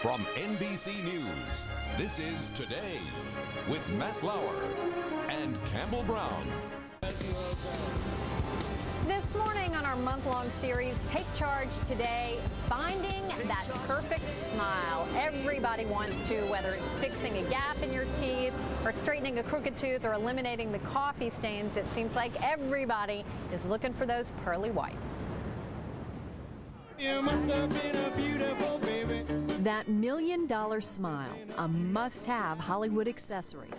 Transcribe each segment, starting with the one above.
From NBC News, this is Today with Matt Lauer and Campbell Brown. This morning on our month-long series, Take Charge Today, finding that perfect smile. Everybody wants to, whether it's fixing a gap in your teeth or straightening a crooked tooth or eliminating the coffee stains. It seems like everybody is looking for those pearly whites. You must have been a beautiful baby. That $1 million smile, a must-have Hollywood accessory.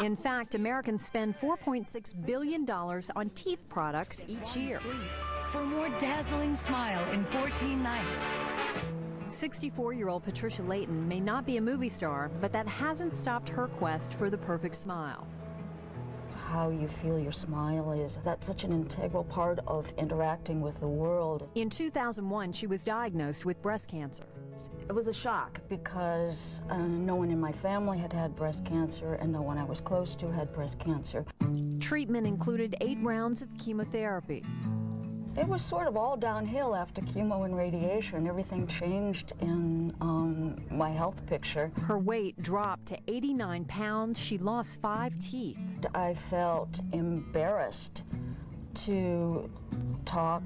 In fact, Americans spend $4.6 billion on teeth products each year. For a more dazzling smile in 14 nights. 64-year-old Patricia Layton may not be a movie star, but that hasn't stopped her quest for the perfect smile. How you feel your smile is, that's such an integral part of interacting with the world. In 2001, she was diagnosed with breast cancer. It was a shock because no one in my family had had breast cancer and no one I was close to had breast cancer. Treatment included 8 rounds of chemotherapy. It was sort of all downhill after chemo and radiation. Everything changed in my health picture. Her weight dropped to 89 pounds. She lost 5 teeth. I felt embarrassed to talk.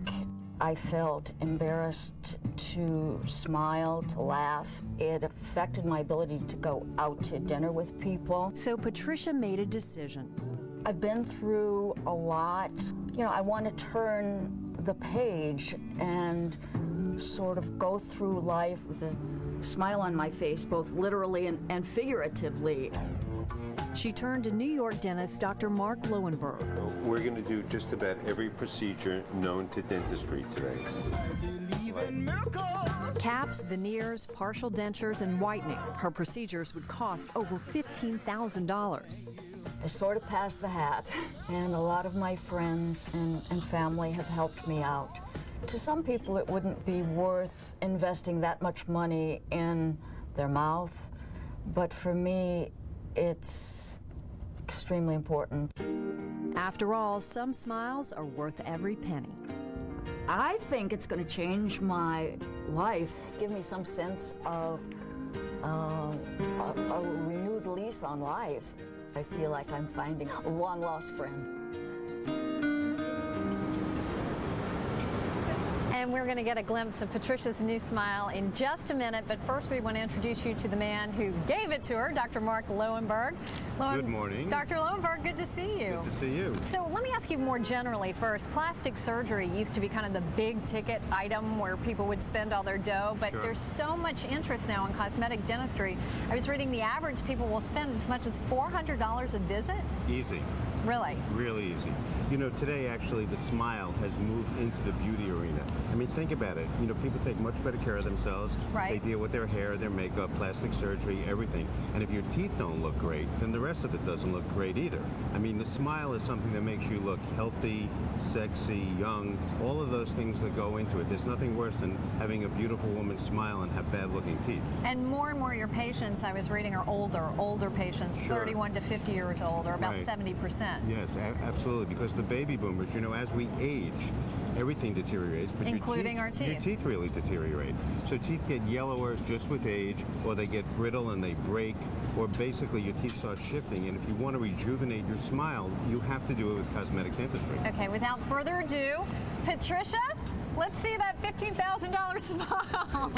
I felt embarrassed to smile, to laugh. It affected my ability to go out to dinner with people. So Patricia made a decision. I've been through a lot. You know, I want to turn the page and sort of go through life with a smile on my face, both literally and figuratively. She turned to New York dentist Dr. Marc Lowenberg. We're going to do just about every procedure known to dentistry today. Caps, veneers, partial dentures, and whitening. Her procedures would cost over $15,000. I sort of passed the hat, and a lot of my friends and family have helped me out. To some people, it wouldn't be worth investing that much money in their mouth, but for me, it's extremely important. After all, some smiles are worth every penny. I think it's going to change my life, give me some sense of a renewed lease on life. I feel like I'm finding a long-lost friend. And we're going to get a glimpse of Patricia's new smile in just a minute, but first we want to introduce you to the man who gave it to her, Dr. Marc Lowenberg. Good morning. Dr. Lowenberg, good to see you. Good to see you. So let me ask you more generally first. Plastic surgery used to be kind of the big ticket item where people would spend all their dough, but there's so much interest now in cosmetic dentistry. I was reading the average people will spend as much as $400 a visit. Easy. Really? Really easy. You know, today actually the smile has moved into the beauty arena. I mean, think about it. You know, people take much better care of themselves. Right. They deal with their hair, their makeup, plastic surgery, everything. And if your teeth don't look great, then the rest of it doesn't look great either. I mean, the smile is something that makes you look healthy, sexy, young, all of those things that go into it. There's nothing worse than having a beautiful woman smile and have bad looking teeth. And more your patients, I was reading, are older patients, 31 to 50 years old, or about 70%. Yes, absolutely, because the baby boomers, you know, as we age, everything deteriorates, but including our teeth. Your teeth really deteriorate. So teeth get yellower just with age, or they get brittle and they break, or basically your teeth start shifting. And if you want to rejuvenate your smile, you have to do it with cosmetic dentistry. Okay, without further ado, Patricia, let's see that $15,000 smile.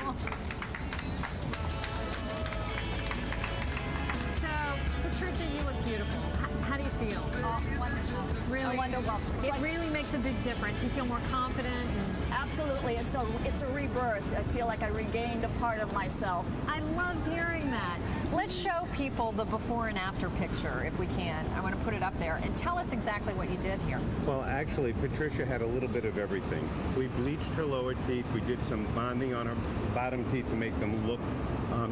So, Patricia, you look beautiful. How do you feel? Oh, wonderful. Really? Wonderful. It really makes a big difference. You feel more confident. Absolutely. It's a rebirth. I feel like I regained a part of myself. I love hearing that. Let's show people the before and after picture, if we can. I want to put it up there. And tell us exactly what you did here. Well, actually, Patricia had a little bit of everything. We bleached her lower teeth. We did some bonding on her bottom teeth to make them look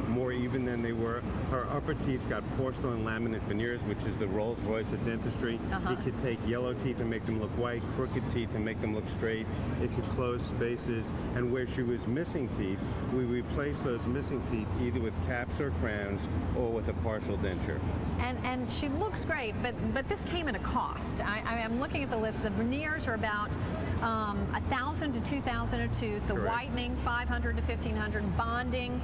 more even than they were. Her upper teeth got porcelain laminate veneers, which is the Rolls Royce of dentistry. It could take yellow teeth and make them look white, crooked teeth and make them look straight. It could close spaces, and where she was missing teeth, we replaced those missing teeth either with caps or crowns or with a partial denture. And she looks great, but this came at a cost. I'm looking at the list. The veneers are about $1,000 to $2,000 a tooth. The Correct. whitening, $500 to $1,500. Bonding,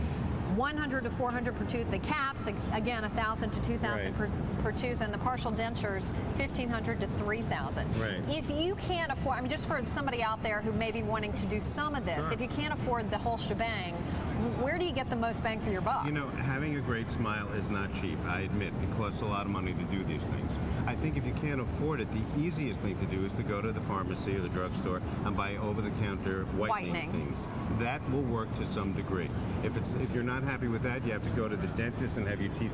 $100 to $400 per tooth. The caps, again, $1,000 to $2,000 per tooth, and the partial dentures, $1,500 to $3,000. Right. If you can't afford, I mean, just for somebody out there who may be wanting to do some of this, Sure. if you can't afford the whole shebang, where do you get the most bang for your buck? You know, having a great smile is not cheap. I admit it costs a lot of money to do these things. I think if you can't afford it, the easiest thing to do is to go to the pharmacy or the drugstore and buy over-the-counter whitening things. That will work to some degree. If you're not happy with that, you have to go to the dentist and have your teeth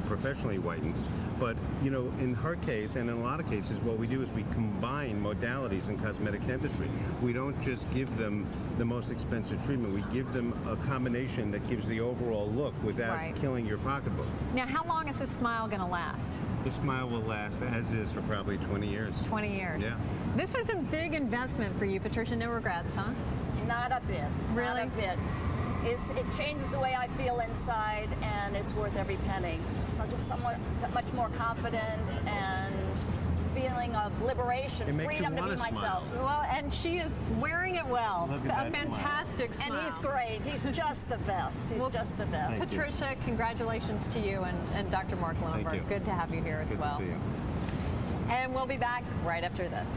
professionally whitened. But, you know, in her case, and in a lot of cases, what we do is we combine modalities in cosmetic dentistry. We don't just give them the most expensive treatment. We give them a combination that gives the overall look without killing your pocketbook. Now, how long is this smile going to last? The smile will last as is for probably 20 years. 20 years. Yeah. This was a big investment for you, Patricia. No regrets, huh? Not a bit. Really? Not a bit. It changes the way I feel inside, and it's worth every penny. Somewhat much more confident and feeling of liberation, It makes freedom you to be wanna myself. smile. Well, and she is wearing it well. Look at A that fantastic smile. And he's great. He's just the best. He's just the best. Thank you. Patricia, congratulations to you and Dr. Marc Lowenberg. you. Good to have you here as Good well. to see you. And we'll be back right after this.